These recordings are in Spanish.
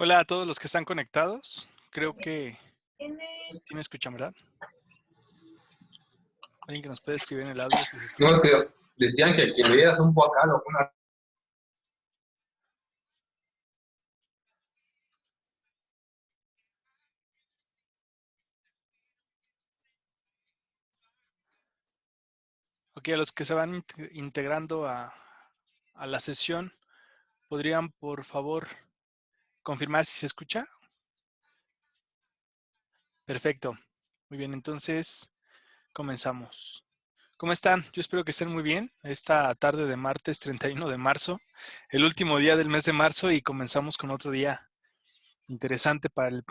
Hola a todos los que están conectados. Creo que sí me escuchan, ¿verdad? Alguien que nos puede escribir en el audio si se escucha. No, que decían que le dieras un poco acá, una... Ok, a los que se van integrando a la sesión, ¿podrían por favor confirmar si se escucha? Perfecto. Muy bien, entonces comenzamos. ¿Cómo están? Yo espero que estén muy bien. Esta tarde de martes 31 de marzo, el último día del mes de marzo, y comenzamos con otro día interesante para el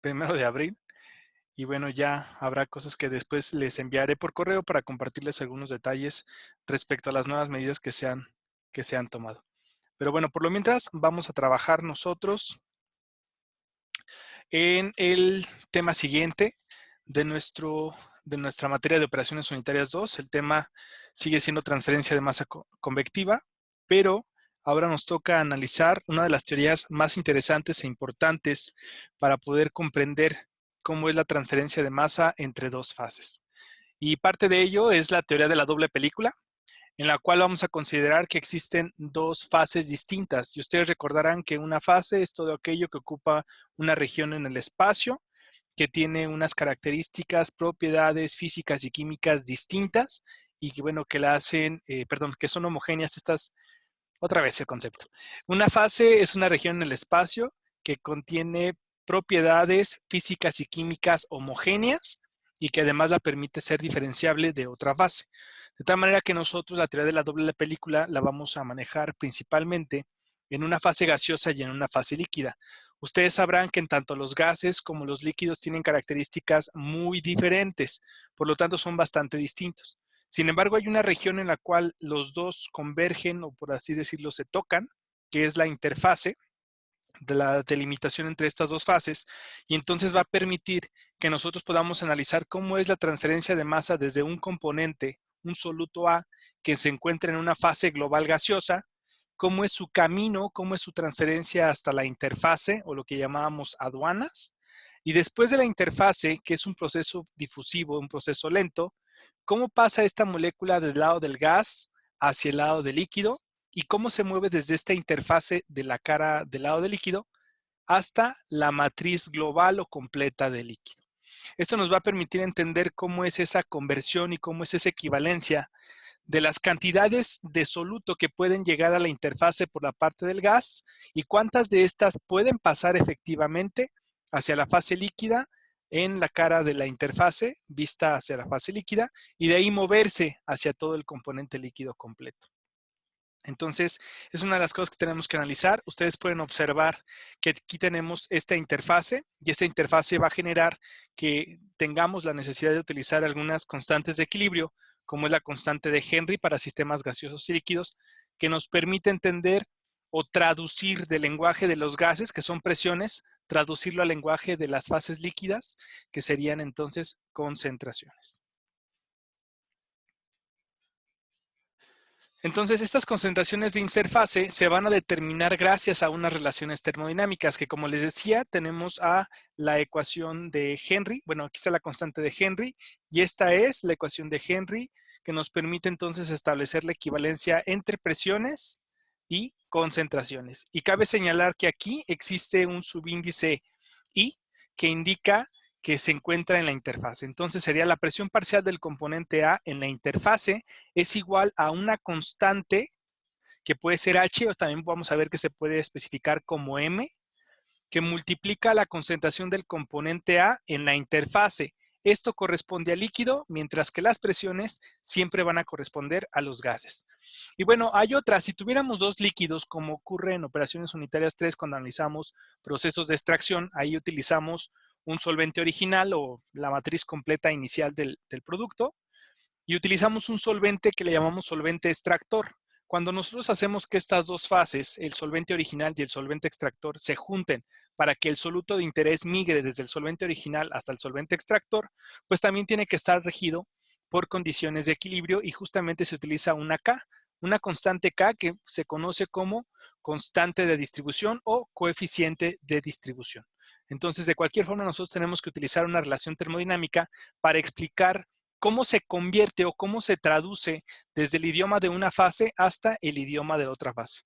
1 de abril. Y bueno, ya habrá cosas que después les enviaré por correo para compartirles algunos detalles respecto a las nuevas medidas que se han tomado. Pero bueno, por lo mientras vamos a trabajar nosotros en el tema siguiente de, de nuestra materia de operaciones unitarias 2. El tema sigue siendo transferencia de masa convectiva, pero ahora nos toca analizar una de las teorías más interesantes e importantes para poder comprender cómo es la transferencia de masa entre dos fases. Y parte de ello es la teoría de la doble película, en la cual vamos a considerar que existen dos fases distintas. Y ustedes recordarán que una fase es todo aquello que ocupa una región en el espacio, que tiene unas características, propiedades físicas y químicas distintas y que, bueno, que la hacen, que son homogéneas estas. Otra vez el concepto. Una fase es una región en el espacio que contiene propiedades físicas y químicas homogéneas y que además la permite ser diferenciable de otra fase. De tal manera que nosotros la teoría de la doble película la vamos a manejar principalmente en una fase gaseosa y en una fase líquida. Ustedes sabrán que en tanto los gases como los líquidos tienen características muy diferentes, por lo tanto son bastante distintos. Sin embargo, hay una región en la cual los dos convergen, o por así decirlo, se tocan, que es la interfase de la delimitación entre estas dos fases, y entonces va a permitir que nosotros podamos analizar cómo es la transferencia de masa desde un componente, un soluto A, que se encuentra en una fase global gaseosa, cómo es su camino, cómo es su transferencia hasta la interfase, o lo que llamábamos aduanas, y después de la interfase, que es un proceso difusivo, un proceso lento, cómo pasa esta molécula del lado del gas hacia el lado del líquido y cómo se mueve desde esta interfase de la cara del lado del líquido hasta la matriz global o completa del líquido. Esto nos va a permitir entender cómo es esa conversión y cómo es esa equivalencia de las cantidades de soluto que pueden llegar a la interfase por la parte del gas y cuántas de estas pueden pasar efectivamente hacia la fase líquida en la cara de la interfase vista hacia la fase líquida y de ahí moverse hacia todo el componente líquido completo. Entonces, es una de las cosas que tenemos que analizar. Ustedes pueden observar que aquí tenemos esta interfase y esta interfase va a generar que tengamos la necesidad de utilizar algunas constantes de equilibrio, como es la constante de Henry para sistemas gaseosos y líquidos, que nos permite entender o traducir del lenguaje de los gases, que son presiones, traducirlo al lenguaje de las fases líquidas, que serían entonces concentraciones. Entonces, estas concentraciones de interfase se van a determinar gracias a unas relaciones termodinámicas que, como les decía, tenemos a la ecuación de Henry. Bueno, aquí está la constante de Henry y esta es la ecuación de Henry que nos permite entonces establecer la equivalencia entre presiones y concentraciones. Y cabe señalar que aquí existe un subíndice I que indica que se encuentra en la interfase. Entonces sería la presión parcial del componente A en la interfase es igual a una constante que puede ser H o también vamos a ver que se puede especificar como M, que multiplica la concentración del componente A en la interfase. Esto corresponde al líquido, mientras que las presiones siempre van a corresponder a los gases. Y bueno, hay otra. Si tuviéramos dos líquidos, como ocurre en operaciones unitarias 3 cuando analizamos procesos de extracción, ahí utilizamos un solvente original o la matriz completa inicial del producto y utilizamos un solvente que le llamamos solvente extractor. Cuando nosotros hacemos que estas dos fases, el solvente original y el solvente extractor, se junten para que el soluto de interés migre desde el solvente original hasta el solvente extractor, pues también tiene que estar regido por condiciones de equilibrio y justamente se utiliza una K, una constante K que se conoce como constante de distribución o coeficiente de distribución. Entonces, de cualquier forma, nosotros tenemos que utilizar una relación termodinámica para explicar cómo se convierte o cómo se traduce desde el idioma de una fase hasta el idioma de la otra fase.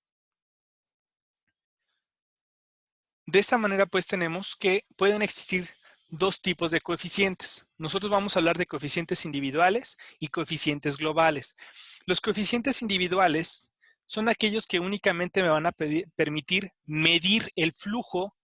De esta manera, pues, tenemos que pueden existir dos tipos de coeficientes. Nosotros vamos a hablar de coeficientes individuales y coeficientes globales. Los coeficientes individuales son aquellos que únicamente me van a permitir medir el flujo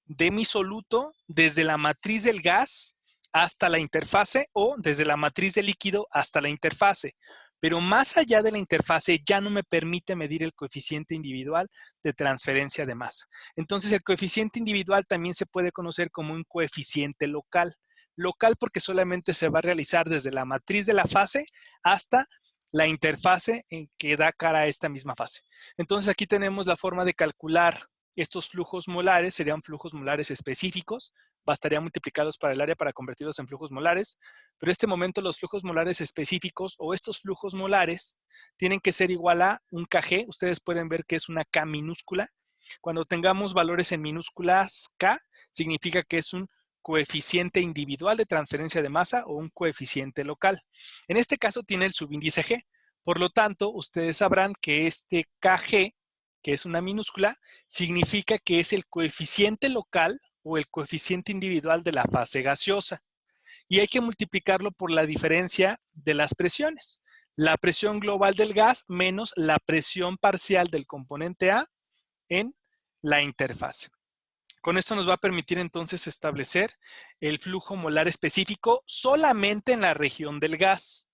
de mi soluto desde la matriz del gas hasta la interfase o desde la matriz del líquido hasta la interfase. Pero más allá de la interfase ya no me permite medir el coeficiente individual de transferencia de masa. Entonces, el coeficiente individual también se puede conocer como un coeficiente local. Local porque solamente se va a realizar desde la matriz de la fase hasta la interfase en que da cara a esta misma fase. Entonces, aquí tenemos la forma de calcular estos flujos molares, serían flujos molares específicos, bastaría multiplicarlos para el área para convertirlos en flujos molares, pero en este momento los flujos molares específicos o estos flujos molares tienen que ser igual a un kg. Ustedes pueden ver que es una K minúscula. Cuando tengamos valores en minúsculas K, significa que es un coeficiente individual de transferencia de masa o un coeficiente local. En este caso tiene el subíndice G. Por lo tanto, ustedes sabrán que este kg, que es una minúscula, significa que es el coeficiente local o el coeficiente individual de la fase gaseosa. Y hay que multiplicarlo por la diferencia de las presiones. La presión global del gas menos la presión parcial del componente A en la interfase. Con esto nos va a permitir entonces establecer el flujo molar específico solamente en la región del gas.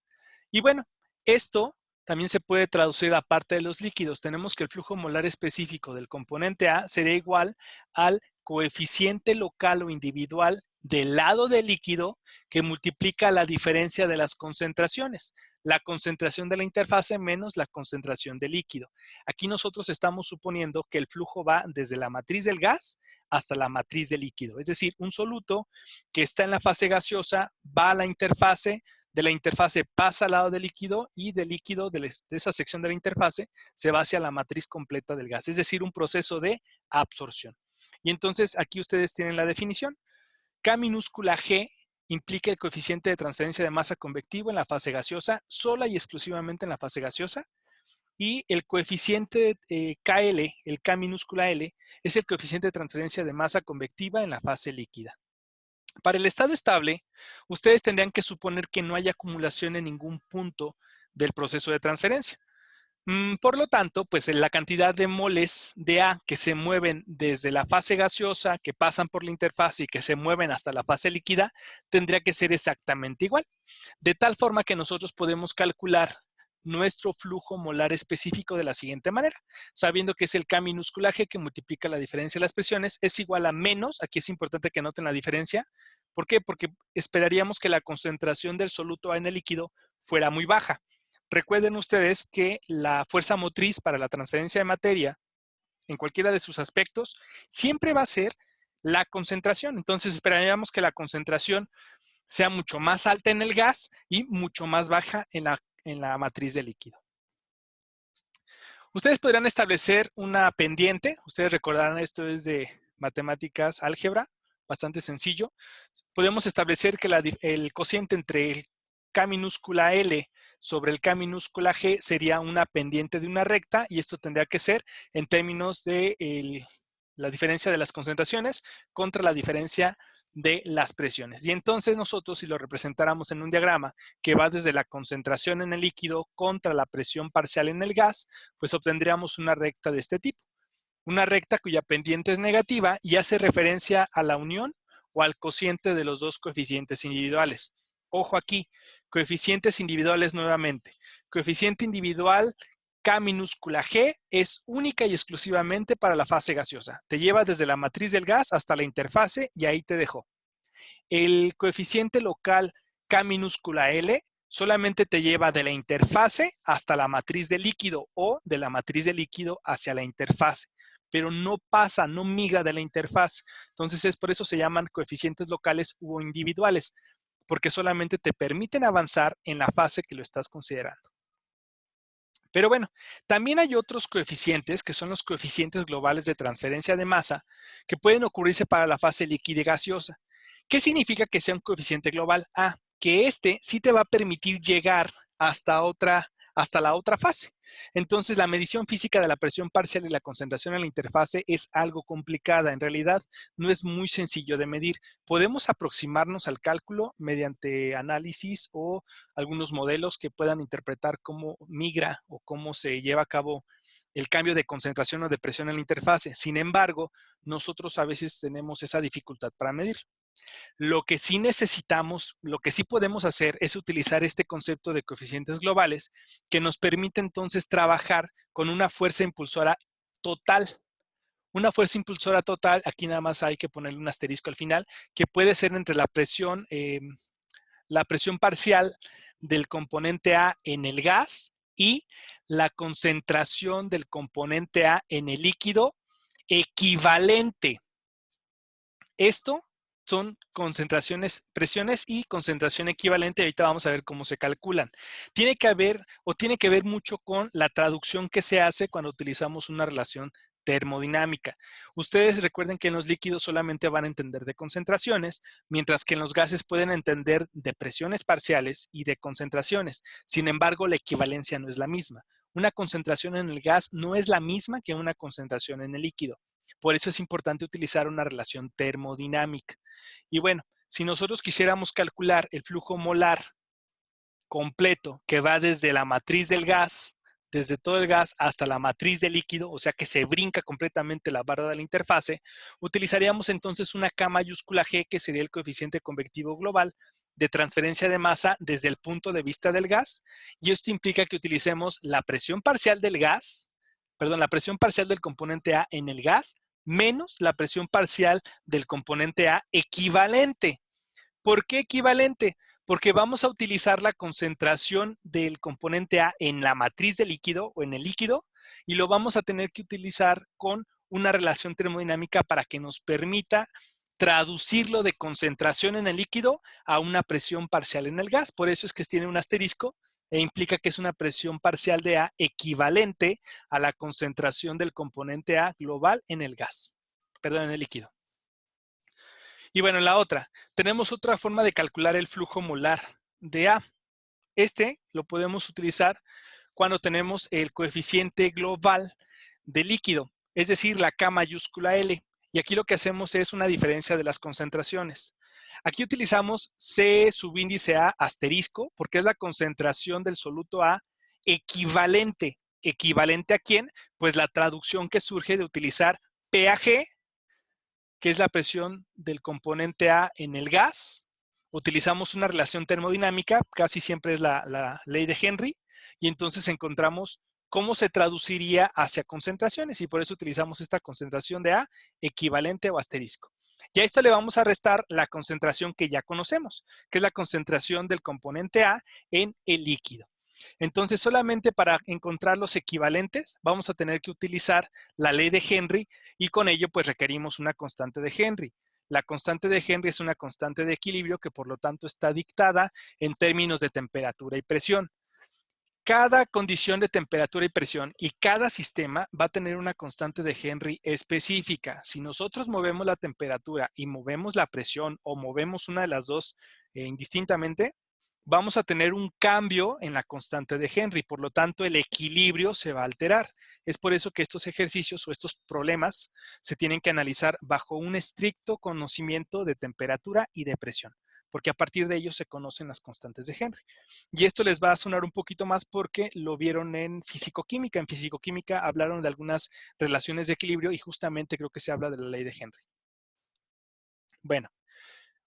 Y bueno, esto también se puede traducir a parte de los líquidos. Tenemos que el flujo molar específico del componente A sería igual al coeficiente local o individual del lado del líquido que multiplica la diferencia de las concentraciones. La concentración de la interfase menos la concentración del líquido. Aquí nosotros estamos suponiendo que el flujo va desde la matriz del gas hasta la matriz del líquido. Es decir, un soluto que está en la fase gaseosa va a la interfase, de la interfase pasa al lado del líquido y del líquido de esa sección de la interfase se va hacia la matriz completa del gas. Es decir, un proceso de absorción. Y entonces aquí ustedes tienen la definición. K minúscula G implica el coeficiente de transferencia de masa convectivo en la fase gaseosa, sola y exclusivamente en la fase gaseosa. Y el coeficiente KL, el K minúscula L, es el coeficiente de transferencia de masa convectiva en la fase líquida. Para el estado estable, ustedes tendrían que suponer que no hay acumulación en ningún punto del proceso de transferencia. Por lo tanto, pues la cantidad de moles de A que se mueven desde la fase gaseosa, que pasan por la interfase y que se mueven hasta la fase líquida, tendría que ser exactamente igual. De tal forma que nosotros podemos calcular nuestro flujo molar específico de la siguiente manera, sabiendo que es el K minúscula G que multiplica la diferencia de las presiones, es igual a menos, aquí es importante que noten la diferencia. ¿Por qué? Porque esperaríamos que la concentración del soluto A en el líquido fuera muy baja. Recuerden ustedes que la fuerza motriz para la transferencia de materia en cualquiera de sus aspectos siempre va a ser la concentración. Entonces esperaríamos que la concentración sea mucho más alta en el gas y mucho más baja en la matriz de líquido. Ustedes podrán establecer una pendiente. Ustedes recordarán esto es de matemáticas, álgebra, bastante sencillo. Podemos establecer que el cociente entre el K minúscula L sobre el K minúscula G sería una pendiente de una recta y esto tendría que ser en términos de la diferencia de las concentraciones contra la diferencia de las presiones. Y entonces nosotros, si lo representáramos en un diagrama que va desde la concentración en el líquido contra la presión parcial en el gas, pues obtendríamos una recta de este tipo. Una recta cuya pendiente es negativa y hace referencia a la unión o al cociente de los dos coeficientes individuales. Ojo aquí, coeficientes individuales nuevamente. Coeficiente individual K minúscula G es única y exclusivamente para la fase gaseosa. Te lleva desde la matriz del gas hasta la interfase y ahí te dejó. El coeficiente local K minúscula L solamente te lleva de la interfase hasta la matriz del líquido o de la matriz del líquido hacia la interfase, pero no pasa, no migra de la interfaz. Entonces, es por eso se llaman coeficientes locales u individuales, porque solamente te permiten avanzar en la fase que lo estás considerando. Pero bueno, también hay otros coeficientes que son los coeficientes globales de transferencia de masa que pueden ocurrirse para la fase líquida y gaseosa. ¿Qué significa que sea un coeficiente global? Ah, que este sí te va a permitir llegar hasta la otra fase. Entonces, la medición física de la presión parcial y la concentración en la interfase es algo complicada. En realidad, no es muy sencillo de medir. Podemos aproximarnos al cálculo mediante análisis o algunos modelos que puedan interpretar cómo migra o cómo se lleva a cabo el cambio de concentración o de presión en la interfase. Sin embargo, nosotros a veces tenemos esa dificultad para medir. Lo que sí necesitamos, lo que sí podemos hacer es utilizar este concepto de coeficientes globales que nos permite entonces trabajar con una fuerza impulsora total. Una fuerza impulsora total, aquí nada más hay que ponerle un asterisco al final, que puede ser entre la presión parcial del componente A en el gas y la concentración del componente A en el líquido equivalente. Esto son concentraciones, presiones y concentración equivalente. Ahorita vamos a ver cómo se calculan. Tiene que ver mucho con la traducción que se hace cuando utilizamos una relación termodinámica. Ustedes recuerden que en los líquidos solamente van a entender de concentraciones, mientras que en los gases pueden entender de presiones parciales y de concentraciones. Sin embargo, la equivalencia no es la misma. Una concentración en el gas no es la misma que una concentración en el líquido. Por eso es importante utilizar una relación termodinámica. Y bueno, si nosotros quisiéramos calcular el flujo molar completo que va desde la matriz del gas, desde todo el gas hasta la matriz del líquido, o sea que se brinca completamente la barra de la interfase, utilizaríamos entonces una K mayúscula G, que sería el coeficiente convectivo global de transferencia de masa desde el punto de vista del gas, y esto implica que utilicemos la presión parcial del gas, perdón, la presión parcial del componente A en el gas, menos la presión parcial del componente A equivalente. ¿Por qué equivalente? Porque vamos a utilizar la concentración del componente A en la matriz del líquido o en el líquido y lo vamos a tener que utilizar con una relación termodinámica para que nos permita traducirlo de concentración en el líquido a una presión parcial en el gas. Por eso es que tiene un asterisco e implica que es una presión parcial de A equivalente a la concentración del componente A global en el gas, perdón, en el líquido. Y bueno, la otra, tenemos otra forma de calcular el flujo molar de A. Este lo podemos utilizar cuando tenemos el coeficiente global de líquido, es decir, la K mayúscula L. Y aquí lo que hacemos es una diferencia de las concentraciones. Aquí utilizamos C subíndice A asterisco, porque es la concentración del soluto A equivalente. ¿Equivalente a quién? Pues la traducción que surge de utilizar P a G, que es la presión del componente A en el gas. Utilizamos una relación termodinámica, casi siempre es la ley de Henry, y entonces encontramos cómo se traduciría hacia concentraciones, y por eso utilizamos esta concentración de A equivalente o asterisco. Y a esto le vamos a restar la concentración que ya conocemos, que es la concentración del componente A en el líquido. Entonces, solamente para encontrar los equivalentes, vamos a tener que utilizar la ley de Henry y con ello, pues requerimos una constante de Henry. La constante de Henry es una constante de equilibrio que, por lo tanto, está dictada en términos de temperatura y presión. Cada condición de temperatura y presión y cada sistema va a tener una constante de Henry específica. Si nosotros movemos la temperatura y movemos la presión o movemos una de las dos indistintamente, vamos a tener un cambio en la constante de Henry. Por lo tanto, el equilibrio se va a alterar. Es por eso que estos ejercicios o estos problemas se tienen que analizar bajo un estricto conocimiento de temperatura y de presión, porque a partir de ellos se conocen las constantes de Henry. Y esto les va a sonar un poquito más porque lo vieron en fisicoquímica. En fisicoquímica hablaron de algunas relaciones de equilibrio y justamente creo que se habla de la ley de Henry. Bueno,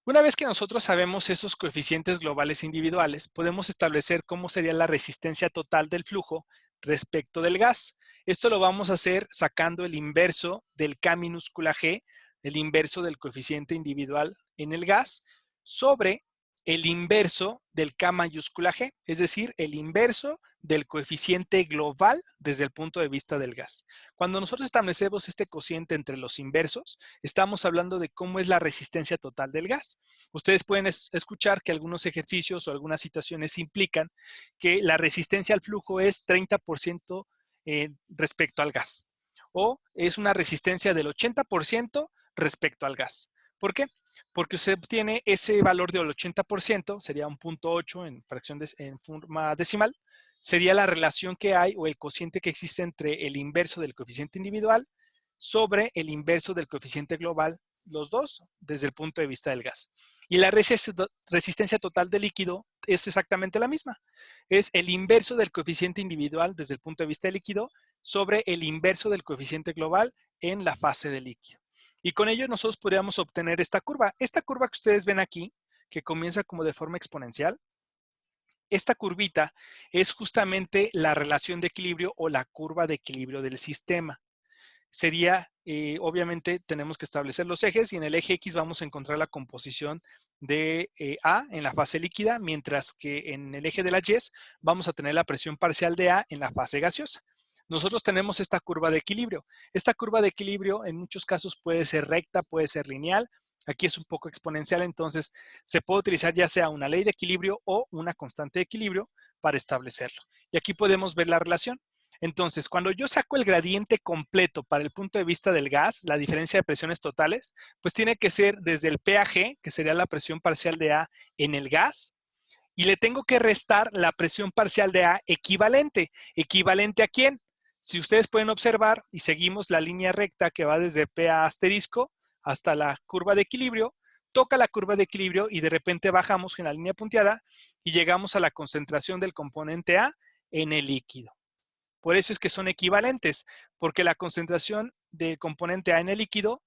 una vez que nosotros sabemos esos coeficientes globales individuales, podemos establecer cómo sería la resistencia total del flujo respecto del gas. Esto lo vamos a hacer sacando el inverso del K minúscula G, el inverso del coeficiente individual en el gas, sobre el inverso del K mayúscula G, es decir, el inverso del coeficiente global desde el punto de vista del gas. Cuando nosotros establecemos este cociente entre los inversos, estamos hablando de cómo es la resistencia total del gas. Ustedes pueden escuchar que algunos ejercicios o algunas situaciones implican que la resistencia al flujo es 30% respecto al gas, o es una resistencia del 80% respecto al gas. ¿Por qué? Porque usted obtiene ese valor del 80%, sería un 0.8 en fracción en forma decimal, sería la relación que hay o el cociente que existe entre el inverso del coeficiente individual sobre el inverso del coeficiente global, los dos desde el punto de vista del gas. Y la resistencia total del líquido es exactamente la misma. Es el inverso del coeficiente individual desde el punto de vista del líquido sobre el inverso del coeficiente global en la fase del líquido. Y con ello nosotros podríamos obtener esta curva. Esta curva que ustedes ven aquí, que comienza como de forma exponencial, esta curvita es justamente la relación de equilibrio o la curva de equilibrio del sistema. Sería, obviamente, tenemos que establecer los ejes y en el eje X vamos a encontrar la composición de A en la fase líquida, mientras que en el eje de las Y vamos a tener la presión parcial de A en la fase gaseosa. Nosotros tenemos esta curva de equilibrio. Esta curva de equilibrio en muchos casos puede ser recta, puede ser lineal. Aquí es un poco exponencial, entonces se puede utilizar ya sea una ley de equilibrio o una constante de equilibrio para establecerlo. Y aquí podemos ver la relación. Entonces, cuando yo saco el gradiente completo para el punto de vista del gas, la diferencia de presiones totales, pues tiene que ser desde el P a G, que sería la presión parcial de A en el gas, y le tengo que restar la presión parcial de A equivalente. ¿Equivalente a quién? Si ustedes pueden observar y seguimos la línea recta que va desde P a asterisco hasta la curva de equilibrio, toca la curva de equilibrio y de repente bajamos en la línea punteada y llegamos a la concentración del componente A en el líquido. Por eso es que son equivalentes, porque la concentración del componente A en el líquido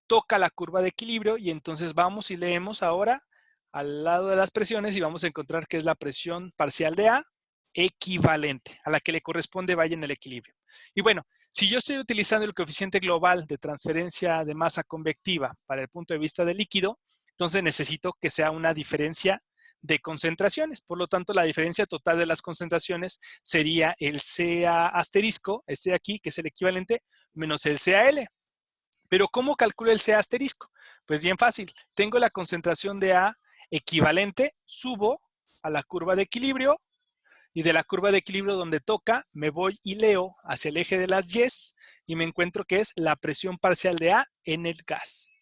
toca la curva de equilibrio y entonces vamos y leemos ahora al lado de las presiones y vamos a encontrar que es la presión parcial de A equivalente, a la que le corresponde vaya en el equilibrio. Y bueno, si yo estoy utilizando el coeficiente global de transferencia de masa convectiva para el punto de vista del líquido, entonces necesito que sea una diferencia de concentraciones. Por lo tanto, la diferencia total de las concentraciones sería el Ca asterisco, este de aquí, que es el equivalente, menos el Cal. Pero ¿cómo calculo el Ca asterisco? Pues bien fácil. Tengo la concentración de A equivalente, subo a la curva de equilibrio y de la curva de equilibrio donde toca, me voy y leo hacia el eje de las Y's y me encuentro que es la presión parcial de A en el gas.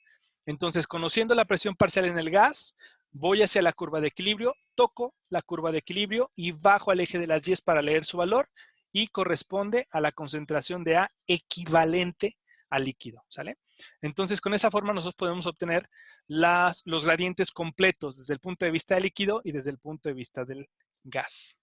Entonces, conociendo la presión parcial en el gas, voy hacia la curva de equilibrio, toco la curva de equilibrio y bajo al eje de las 10 para leer su valor y corresponde a la concentración de A equivalente al líquido, ¿sale? Entonces, con esa forma nosotros podemos obtener los gradientes completos desde el punto de vista del líquido y desde el punto de vista del gas.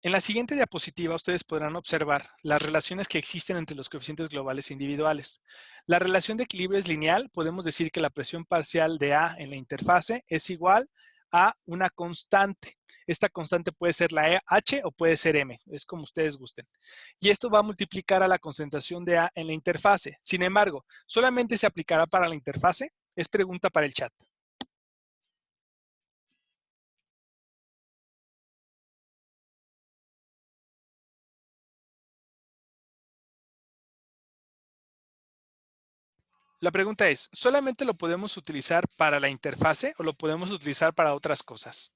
En la siguiente diapositiva ustedes podrán observar las relaciones que existen entre los coeficientes globales e individuales. La relación de equilibrio es lineal. Podemos decir que la presión parcial de A en la interfase es igual a una constante. Esta constante puede ser la H o puede ser M, es como ustedes gusten. Y esto va a multiplicar a la concentración de A en la interfase. Sin embargo, ¿solamente se aplicará para la interfase? Es pregunta para el chat. La pregunta es, ¿solamente lo podemos utilizar para la interfase o lo podemos utilizar para otras cosas?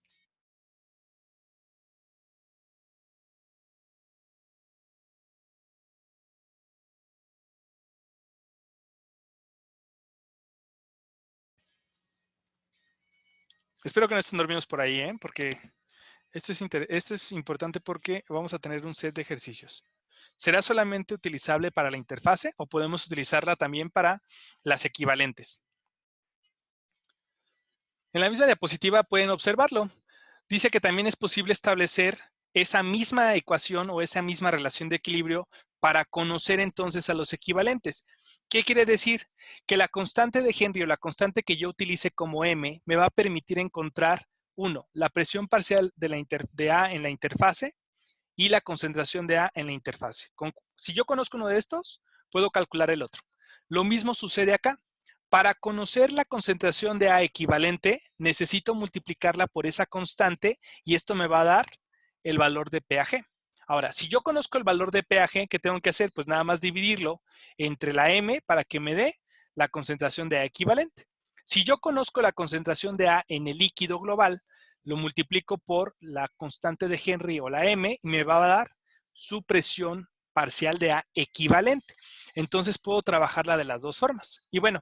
Espero que no estén dormidos por ahí, porque esto es importante porque vamos a tener un set de ejercicios. ¿Será solamente utilizable para la interfase o podemos utilizarla también para las equivalentes? En la misma diapositiva pueden observarlo. Dice que también es posible establecer esa misma ecuación o esa misma relación de equilibrio para conocer entonces a los equivalentes. ¿Qué quiere decir? Que la constante de Henry o la constante que yo utilice como M me va a permitir encontrar, uno, la presión parcial de A en la interfase y la concentración de A en la interfase. Si yo conozco uno de estos, puedo calcular el otro. Lo mismo sucede acá. Para conocer la concentración de A equivalente, necesito multiplicarla por esa constante y esto me va a dar el valor de PAG. Ahora, si yo conozco el valor de PAG, ¿qué tengo que hacer? Pues nada más dividirlo entre la M para que me dé la concentración de A equivalente. Si yo conozco la concentración de A en el líquido global, lo multiplico por la constante de Henry o la M y me va a dar su presión parcial de A equivalente. Entonces puedo trabajarla de las dos formas. Y bueno,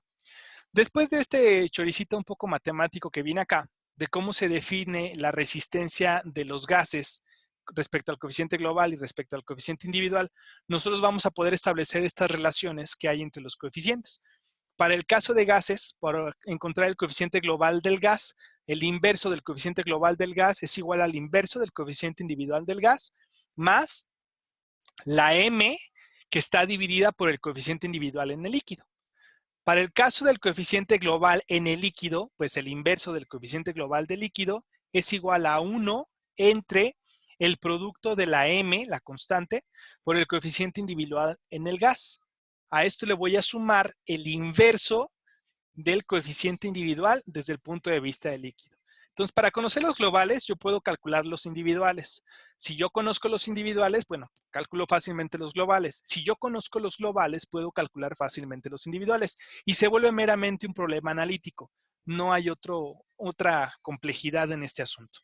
después de este choricito un poco matemático que viene acá, de cómo se define la resistencia de los gases respecto al coeficiente global y respecto al coeficiente individual, nosotros vamos a poder establecer estas relaciones que hay entre los coeficientes. Para el caso de gases, para encontrar el coeficiente global del gas, el inverso del coeficiente global del gas es igual al inverso del coeficiente individual del gas, más la M que está dividida por el coeficiente individual en el líquido. Para el caso del coeficiente global en el líquido, pues el inverso del coeficiente global del líquido es igual a 1 entre el producto de la M, la constante, por el coeficiente individual en el gas. A esto le voy a sumar el inverso del coeficiente individual desde el punto de vista del líquido. Entonces, para conocer los globales, yo puedo calcular los individuales. Si yo conozco los individuales, bueno, calculo fácilmente los globales. Si yo conozco los globales, puedo calcular fácilmente los individuales. Y se vuelve meramente un problema analítico. No hay otra complejidad en este asunto.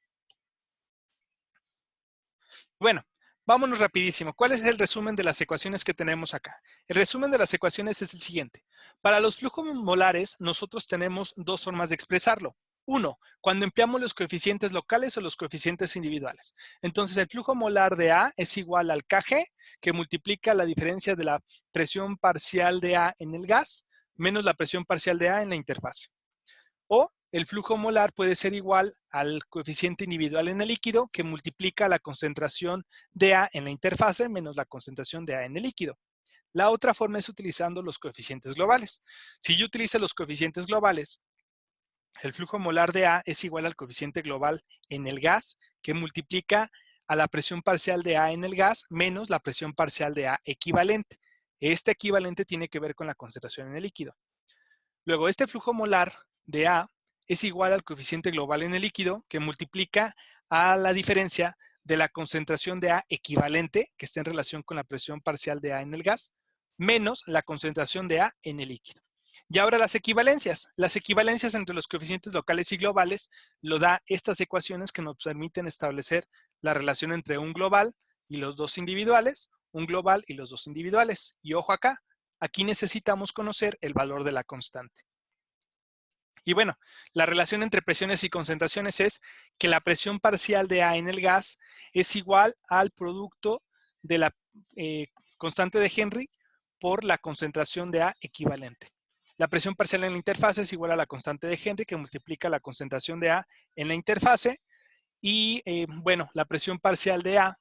Bueno, vámonos rapidísimo. ¿Cuál es el resumen de las ecuaciones que tenemos acá? El resumen de las ecuaciones es el siguiente. Para los flujos molares, nosotros tenemos dos formas de expresarlo. Uno, cuando empleamos los coeficientes locales o los coeficientes individuales. Entonces, el flujo molar de A es igual al Kg, que multiplica la diferencia de la presión parcial de A en el gas, menos la presión parcial de A en la interfase. O el flujo molar puede ser igual al coeficiente individual en el líquido, que multiplica la concentración de A en la interfase menos la concentración de A en el líquido. La otra forma es utilizando los coeficientes globales. Si yo utilizo los coeficientes globales, el flujo molar de A es igual al coeficiente global en el gas, que multiplica a la presión parcial de A en el gas menos la presión parcial de A equivalente. Este equivalente tiene que ver con la concentración en el líquido. Luego, este flujo molar de A es igual al coeficiente global en el líquido, que multiplica a la diferencia de la concentración de A equivalente, que está en relación con la presión parcial de A en el gas, menos la concentración de A en el líquido. Y ahora las equivalencias. Las equivalencias entre los coeficientes locales y globales lo da estas ecuaciones que nos permiten establecer la relación entre un global y los dos individuales, un global y los dos individuales. Y ojo acá, aquí necesitamos conocer el valor de la constante. Y bueno, la relación entre presiones y concentraciones es que la presión parcial de A en el gas es igual al producto de la constante de Henry por la concentración de A equivalente. La presión parcial en la interfase es igual a la constante de Henry, que multiplica la concentración de A en la interfase. Y bueno, la presión parcial de A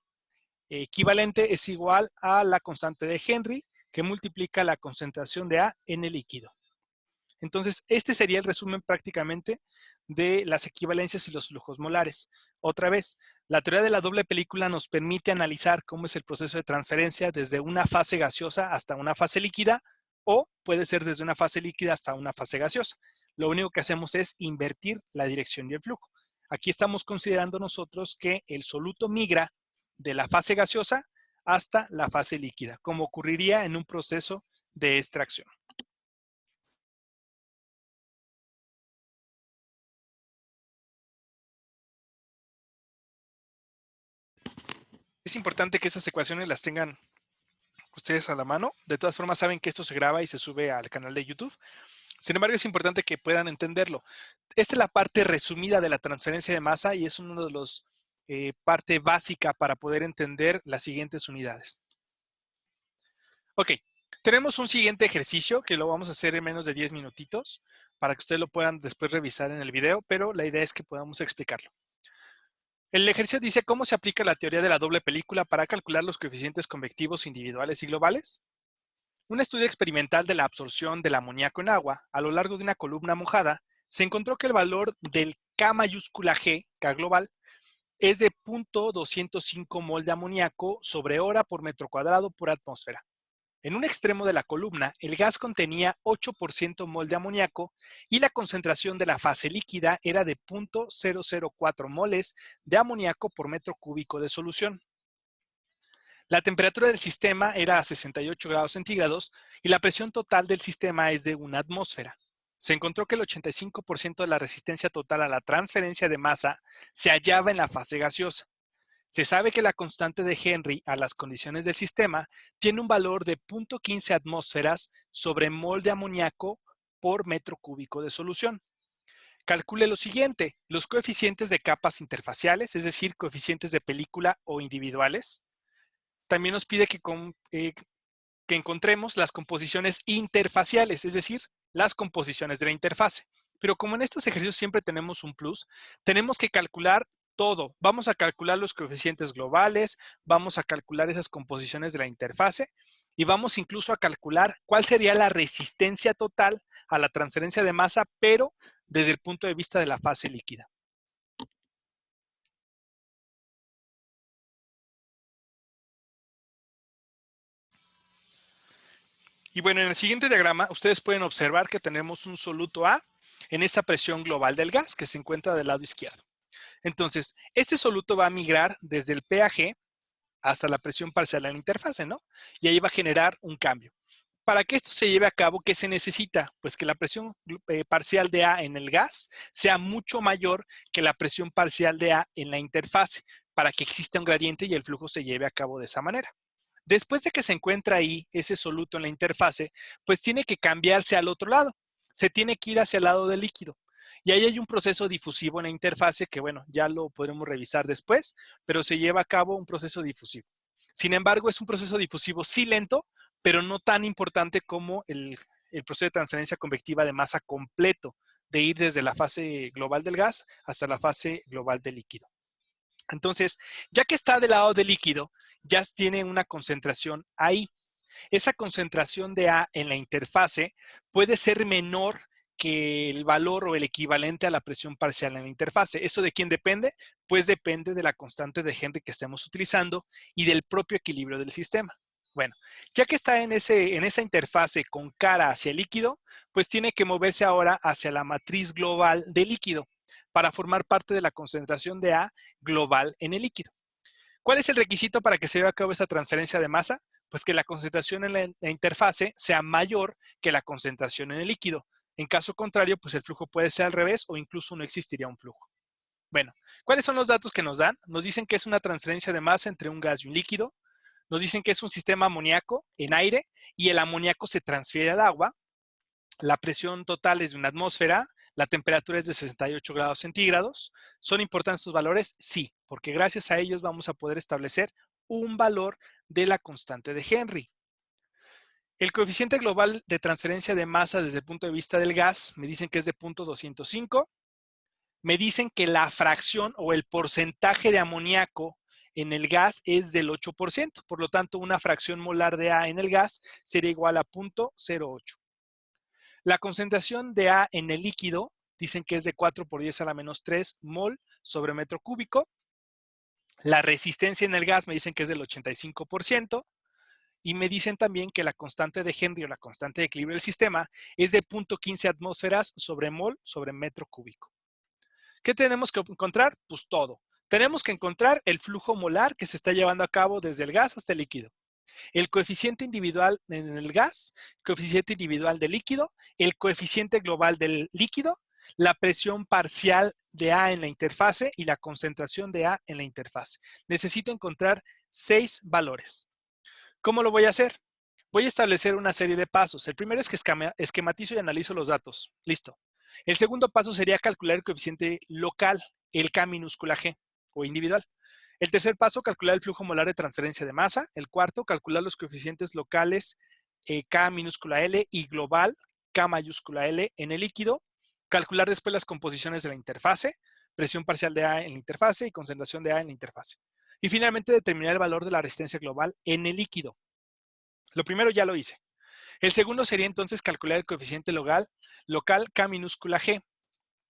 equivalente es igual a la constante de Henry, que multiplica la concentración de A en el líquido. Entonces, este sería el resumen prácticamente de las equivalencias y los flujos molares. Otra vez, la teoría de la doble película nos permite analizar cómo es el proceso de transferencia desde una fase gaseosa hasta una fase líquida, o puede ser desde una fase líquida hasta una fase gaseosa. Lo único que hacemos es invertir la dirección y el flujo. Aquí estamos considerando nosotros que el soluto migra de la fase gaseosa hasta la fase líquida, como ocurriría en un proceso de extracción. Es importante que esas ecuaciones las tengan ustedes a la mano. De todas formas, saben que esto se graba y se sube al canal de YouTube. Sin embargo, es importante que puedan entenderlo. Esta es la parte resumida de la transferencia de masa y es uno de los parte básica para poder entender las siguientes unidades. Ok, tenemos un siguiente ejercicio que lo vamos a hacer en menos de 10 minutitos para que ustedes lo puedan después revisar en el video, pero la idea es que podamos explicarlo. El ejercicio dice cómo se aplica la teoría de la doble película para calcular los coeficientes convectivos individuales y globales. Un estudio experimental de la absorción del amoníaco en agua a lo largo de una columna mojada se encontró que el valor del K mayúscula G, K global, es de 0.205 mol de amoníaco sobre hora por metro cuadrado por atmósfera. En un extremo de la columna, el gas contenía 8% mol de amoníaco y la concentración de la fase líquida era de 0.004 moles de amoníaco por metro cúbico de solución. La temperatura del sistema era a 68 grados centígrados y la presión total del sistema es de una atmósfera. Se encontró que el 85% de la resistencia total a la transferencia de masa se hallaba en la fase gaseosa. Se sabe que la constante de Henry a las condiciones del sistema tiene un valor de 0.15 atmósferas sobre mol de amoníaco por metro cúbico de solución. Calcule lo siguiente: los coeficientes de capas interfaciales, es decir, coeficientes de película o individuales. También nos pide que encontremos las composiciones interfaciales, es decir, las composiciones de la interfase. Pero como en estos ejercicios siempre tenemos un plus, tenemos que calcular todo. Vamos a calcular los coeficientes globales, vamos a calcular esas composiciones de la interfase y vamos incluso a calcular cuál sería la resistencia total a la transferencia de masa, pero desde el punto de vista de la fase líquida. Y bueno, en el siguiente diagrama ustedes pueden observar que tenemos un soluto A en esta presión global del gas que se encuentra del lado izquierdo. Entonces, este soluto va a migrar desde el pH hasta la presión parcial en la interfase, ¿no? Y ahí va a generar un cambio. Para que esto se lleve a cabo, ¿qué se necesita? Pues que la presión parcial de A en el gas sea mucho mayor que la presión parcial de A en la interfase, para que exista un gradiente y el flujo se lleve a cabo de esa manera. Después de que se encuentra ahí ese soluto en la interfase, pues tiene que cambiarse al otro lado. Se tiene que ir hacia el lado del líquido. Y ahí hay un proceso difusivo en la interfase que, bueno, ya lo podremos revisar después, pero se lleva a cabo un proceso difusivo. Sin embargo, es un proceso difusivo sí lento, pero no tan importante como el proceso de transferencia convectiva de masa completo, de ir desde la fase global del gas hasta la fase global del líquido. Entonces, ya que está del lado del líquido, ya tiene una concentración ahí. Esa concentración de A en la interfase puede ser menor que el valor o el equivalente a la presión parcial en la interfase. ¿Eso de quién depende? Pues depende de la constante de Henry que estemos utilizando y del propio equilibrio del sistema. Bueno, ya que está en esa interfase con cara hacia el líquido, pues tiene que moverse ahora hacia la matriz global del líquido para formar parte de la concentración de A global en el líquido. ¿Cuál es el requisito para que se lleve a cabo esa transferencia de masa? Pues que la concentración en la interfase sea mayor que la concentración en el líquido. En caso contrario, pues el flujo puede ser al revés o incluso no existiría un flujo. Bueno, ¿cuáles son los datos que nos dan? Nos dicen que es una transferencia de masa entre un gas y un líquido. Nos dicen que es un sistema amoníaco en aire y el amoníaco se transfiere al agua. La presión total es de una atmósfera. La temperatura es de 68 grados centígrados. ¿Son importantes estos valores? Sí, porque gracias a ellos vamos a poder establecer un valor de la constante de Henry. El coeficiente global de transferencia de masa desde el punto de vista del gas me dicen que es de 0.205. Me dicen que la fracción o el porcentaje de amoníaco en el gas es del 8%. Por lo tanto, una fracción molar de A en el gas sería igual a 0.08. La concentración de A en el líquido dicen que es de 4 por 10 a la menos 3 mol sobre metro cúbico. La resistencia en el gas me dicen que es del 85%. Y me dicen también que la constante de Henry o la constante de equilibrio del sistema es de 0.15 atmósferas sobre mol sobre metro cúbico. ¿Qué tenemos que encontrar? Pues todo. Tenemos que encontrar el flujo molar que se está llevando a cabo desde el gas hasta el líquido. El coeficiente individual en el gas, coeficiente individual del líquido, el coeficiente global del líquido, la presión parcial de A en la interfase y la concentración de A en la interfase. Necesito encontrar 6 valores. ¿Cómo lo voy a hacer? Voy a establecer una serie de pasos. El primero es que esquematizo y analizo los datos. Listo. El segundo paso sería calcular el coeficiente local, el K minúscula G, o individual. El tercer paso, calcular el flujo molar de transferencia de masa. El cuarto, calcular los coeficientes locales K minúscula L y global K mayúscula L en el líquido. Calcular después las composiciones de la interfase, presión parcial de A en la interfase y concentración de A en la interfase. Y finalmente determinar el valor de la resistencia global en el líquido. Lo primero ya lo hice. El segundo sería entonces calcular el coeficiente local K minúscula G.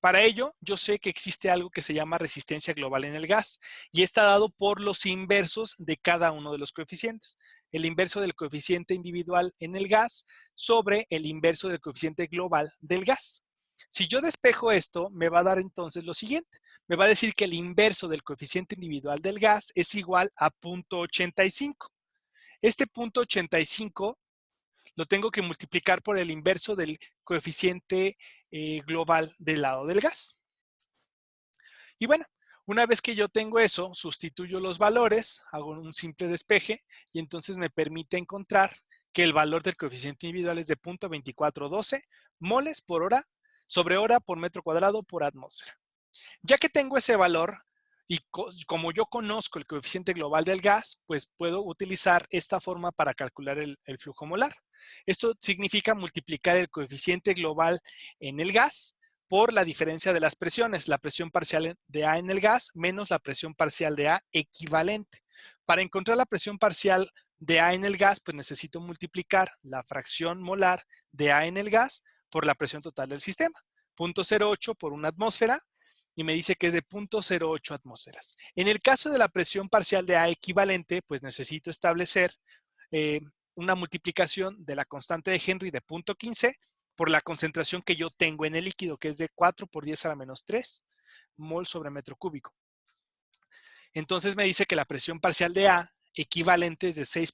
Para ello, yo sé que existe algo que se llama resistencia global en el gas y está dado por los inversos de cada uno de los coeficientes. el inverso del coeficiente individual en el gas sobre el inverso del coeficiente global del gas. Si yo despejo esto, me va a dar entonces lo siguiente. Me va a decir que el inverso del coeficiente individual del gas es igual a 0.85. Este 0.85 lo tengo que multiplicar por el inverso del coeficiente global del lado del gas. Y bueno, una vez que yo tengo eso, sustituyo los valores, hago un simple despeje y entonces me permite encontrar que el valor del coeficiente individual es de 0.2412 moles por hora sobre hora por metro cuadrado por atmósfera. Ya que tengo ese valor y como yo conozco el coeficiente global del gas, pues puedo utilizar esta forma para calcular el flujo molar. Esto significa multiplicar el coeficiente global en el gas por la diferencia de las presiones, la presión parcial de A en el gas menos la presión parcial de A equivalente. Para encontrar la presión parcial de A en el gas, pues necesito multiplicar la fracción molar de A en el gas por la presión total del sistema. 0.08 por una atmósfera y me dice que es de 0.08 atmósferas. En el caso de la presión parcial de A equivalente, pues necesito establecer una multiplicación de la constante de Henry de 0.15 por la concentración que yo tengo en el líquido, que es de 4 por 10 a la menos 3 mol sobre metro cúbico. Entonces me dice que la presión parcial de A equivalente es de 6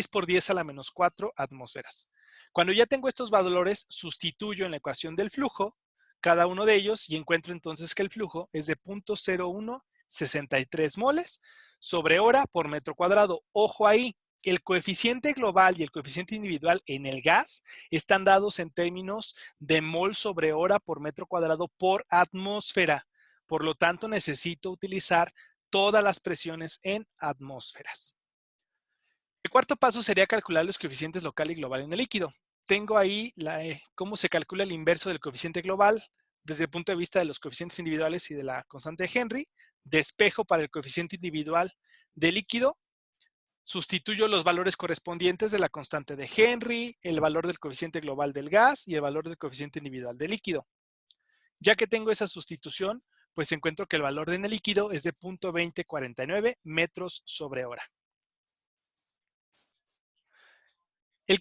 por 10 a la menos 4 atmósferas. Cuando ya tengo estos valores, sustituyo en la ecuación del flujo cada uno de ellos y encuentro entonces que el flujo es de 0.0163 moles sobre hora por metro cuadrado. Ojo ahí, el coeficiente global y el coeficiente individual en el gas están dados en términos de mol sobre hora por metro cuadrado por atmósfera. Por lo tanto, necesito utilizar todas las presiones en atmósferas. El cuarto paso sería calcular los coeficientes local y global en el líquido. Tengo ahí cómo se calcula el inverso del coeficiente global desde el punto de vista de los coeficientes individuales y de la constante de Henry. Despejo para el coeficiente individual del líquido. Sustituyo los valores correspondientes de la constante de Henry, el valor del coeficiente global del gas y el valor del coeficiente individual del líquido. Ya que tengo esa sustitución, pues encuentro que el valor en el líquido es de 0.2049 metros sobre hora. El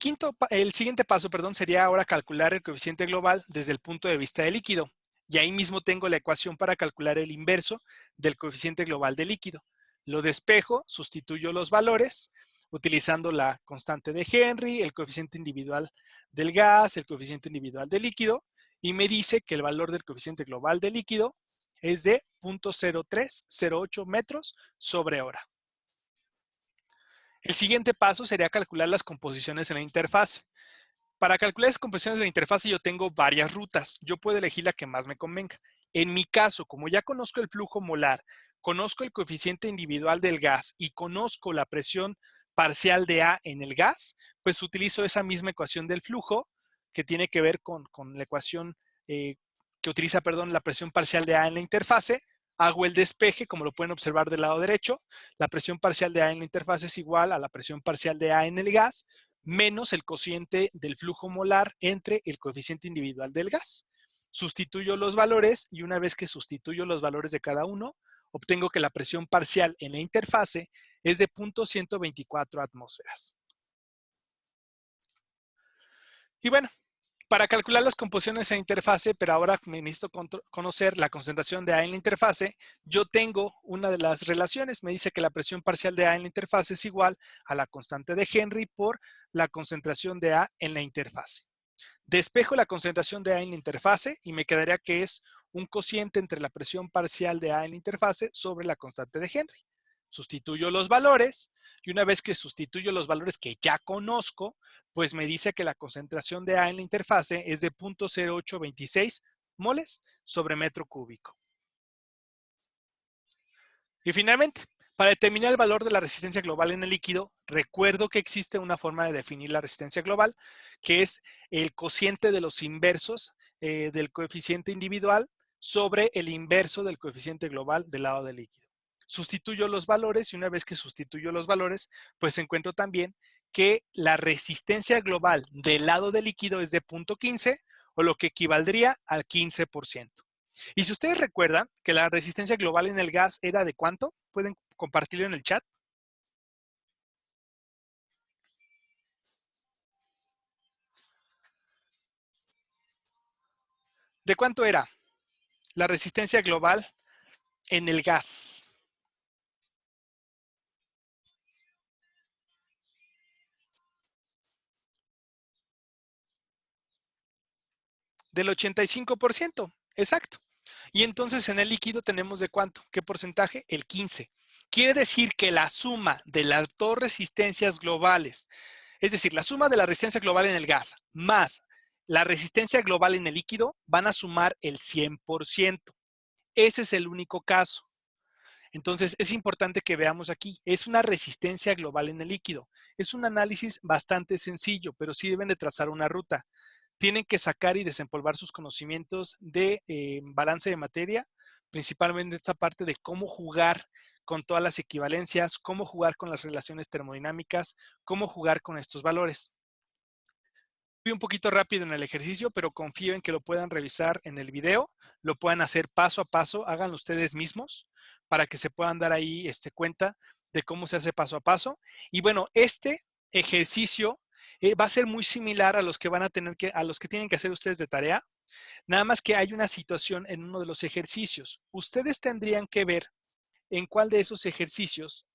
siguiente paso, sería ahora calcular el coeficiente global desde el punto de vista del líquido. Y ahí mismo tengo la ecuación para calcular el inverso del coeficiente global del líquido. Lo despejo, sustituyo los valores utilizando la constante de Henry, el coeficiente individual del gas, el coeficiente individual del líquido, y me dice que el valor del coeficiente global del líquido es de 0.0308 metros sobre hora. El siguiente paso sería calcular las composiciones en la interfaz. Para calcular las composiciones de la interfaz yo tengo varias rutas. Yo puedo elegir la que más me convenga. En mi caso, como ya conozco el flujo molar, conozco el coeficiente individual del gas y conozco la presión parcial de A en el gas, pues utilizo esa misma ecuación del flujo que tiene que ver con la ecuación que utiliza, la presión parcial de A en la interfase. Hago el despeje, como lo pueden observar del lado derecho. La presión parcial de A en la interfase es igual a la presión parcial de A en el gas, menos el cociente del flujo molar entre el coeficiente individual del gas. Sustituyo los valores y una vez que sustituyo los valores de cada uno, obtengo que la presión parcial en la interfase es de 0.124 atmósferas. Y bueno, para calcular las composiciones en interfase, pero ahora me necesito conocer la concentración de A en la interfase, yo tengo una de las relaciones. Me dice que la presión parcial de A en la interfase es igual a la constante de Henry por la concentración de A en la interfase. Despejo la concentración de A en la interfase y me quedaría que es un cociente entre la presión parcial de A en la interfase sobre la constante de Henry. Sustituyo los valores y una vez que sustituyo los valores que ya conozco, pues me dice que la concentración de A en la interfase es de 0.0826 moles sobre metro cúbico. Y finalmente, para determinar el valor de la resistencia global en el líquido, recuerdo que existe una forma de definir la resistencia global, que es el cociente de los inversos del coeficiente individual sobre el inverso del coeficiente global del lado del líquido. Sustituyo los valores y una vez que sustituyo los valores, pues encuentro también que la resistencia global del lado del líquido es de 0.15 o lo que equivaldría al 15%. Y si ustedes recuerdan que la resistencia global en el gas era de ¿cuánto? ¿Pueden compartirlo en el chat? ¿De cuánto era la resistencia global en el gas? Del 85%, exacto. Y entonces en el líquido tenemos ¿de cuánto? ¿Qué porcentaje? El 15. Quiere decir que la suma de las dos resistencias globales, es decir, la suma de la resistencia global en el gas más la resistencia global en el líquido, van a sumar el 100%. Ese es el único caso. Entonces, es importante que veamos aquí, es una resistencia global en el líquido. Es un análisis bastante sencillo, pero sí deben de trazar una ruta. Tienen que sacar y desempolvar sus conocimientos de balance de materia, principalmente esta parte de cómo jugar con todas las equivalencias, cómo jugar con las relaciones termodinámicas, cómo jugar con estos valores. Fui un poquito rápido en el ejercicio, pero confío en que lo puedan revisar en el video, lo puedan hacer paso a paso, háganlo ustedes mismos para que se puedan dar ahí cuenta de cómo se hace paso a paso. Y bueno, este ejercicio va a ser muy similar a los que van a tener a los que tienen que hacer ustedes de tarea, nada más que hay una situación en uno de los ejercicios. Ustedes tendrían que ver en cuál de esos ejercicios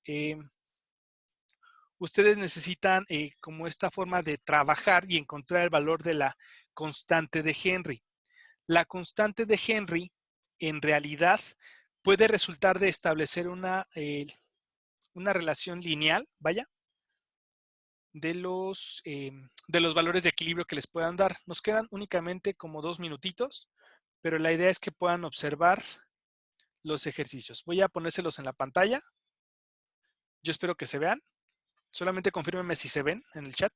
ustedes necesitan como esta forma de trabajar y encontrar el valor de la constante de Henry. La constante de Henry, en realidad, puede resultar de establecer una relación lineal, vaya, de los valores de equilibrio que les puedan dar. Nos quedan únicamente como 2 minutitos, pero la idea es que puedan observar los ejercicios. Voy a ponérselos en la pantalla. Yo espero que se vean. Solamente confírmenme si se ven en el chat.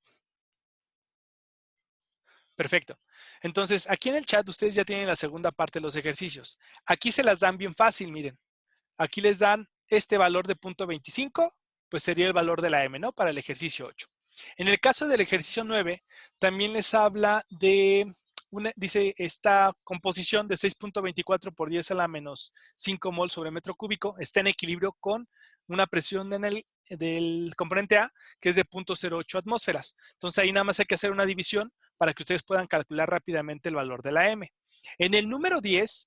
Perfecto. Entonces, aquí en el chat ustedes ya tienen la segunda parte de los ejercicios. Aquí se las dan bien fácil, miren. Aquí les dan este valor de punto 25, pues sería el valor de la M, ¿no? Para el ejercicio 8. En el caso del ejercicio 9, también les habla de, dice, esta composición de 6.24 por 10 a la menos 5 mol sobre metro cúbico está en equilibrio con una presión del componente A, que es de 0.08 atmósferas. Entonces, ahí nada más hay que hacer una división para que ustedes puedan calcular rápidamente el valor de la M. En el número 10,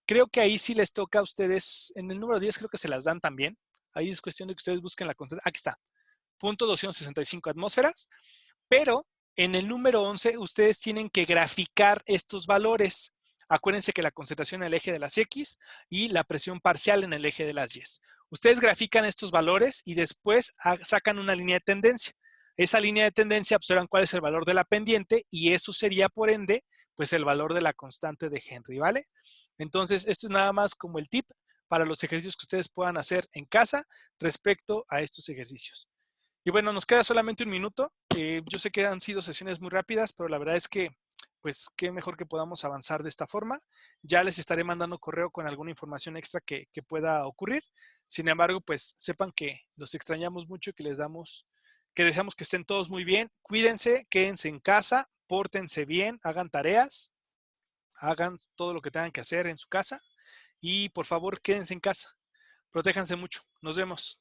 creo que ahí sí les toca a ustedes, en el número 10 creo que se las dan también. Ahí es cuestión de que ustedes busquen la constante. Aquí está, 0.265 atmósferas, pero en el número 11 ustedes tienen que graficar estos valores. Acuérdense que la concentración en el eje de las X y la presión parcial en el eje de las Y. Ustedes grafican estos valores y después sacan una línea de tendencia. Esa línea de tendencia observan cuál es el valor de la pendiente y eso sería, por ende, pues el valor de la constante de Henry, ¿vale? Entonces, esto es nada más como el tip para los ejercicios que ustedes puedan hacer en casa respecto a estos ejercicios. Y bueno, nos queda solamente un minuto. Yo sé que han sido sesiones muy rápidas, pero la verdad es que, pues, qué mejor que podamos avanzar de esta forma. Ya les estaré mandando correo con alguna información extra que pueda ocurrir. Sin embargo, pues, sepan que los extrañamos mucho y que que deseamos que estén todos muy bien. Cuídense, quédense en casa, pórtense bien, hagan tareas, hagan todo lo que tengan que hacer en su casa y por favor quédense en casa. Protéjanse mucho. Nos vemos.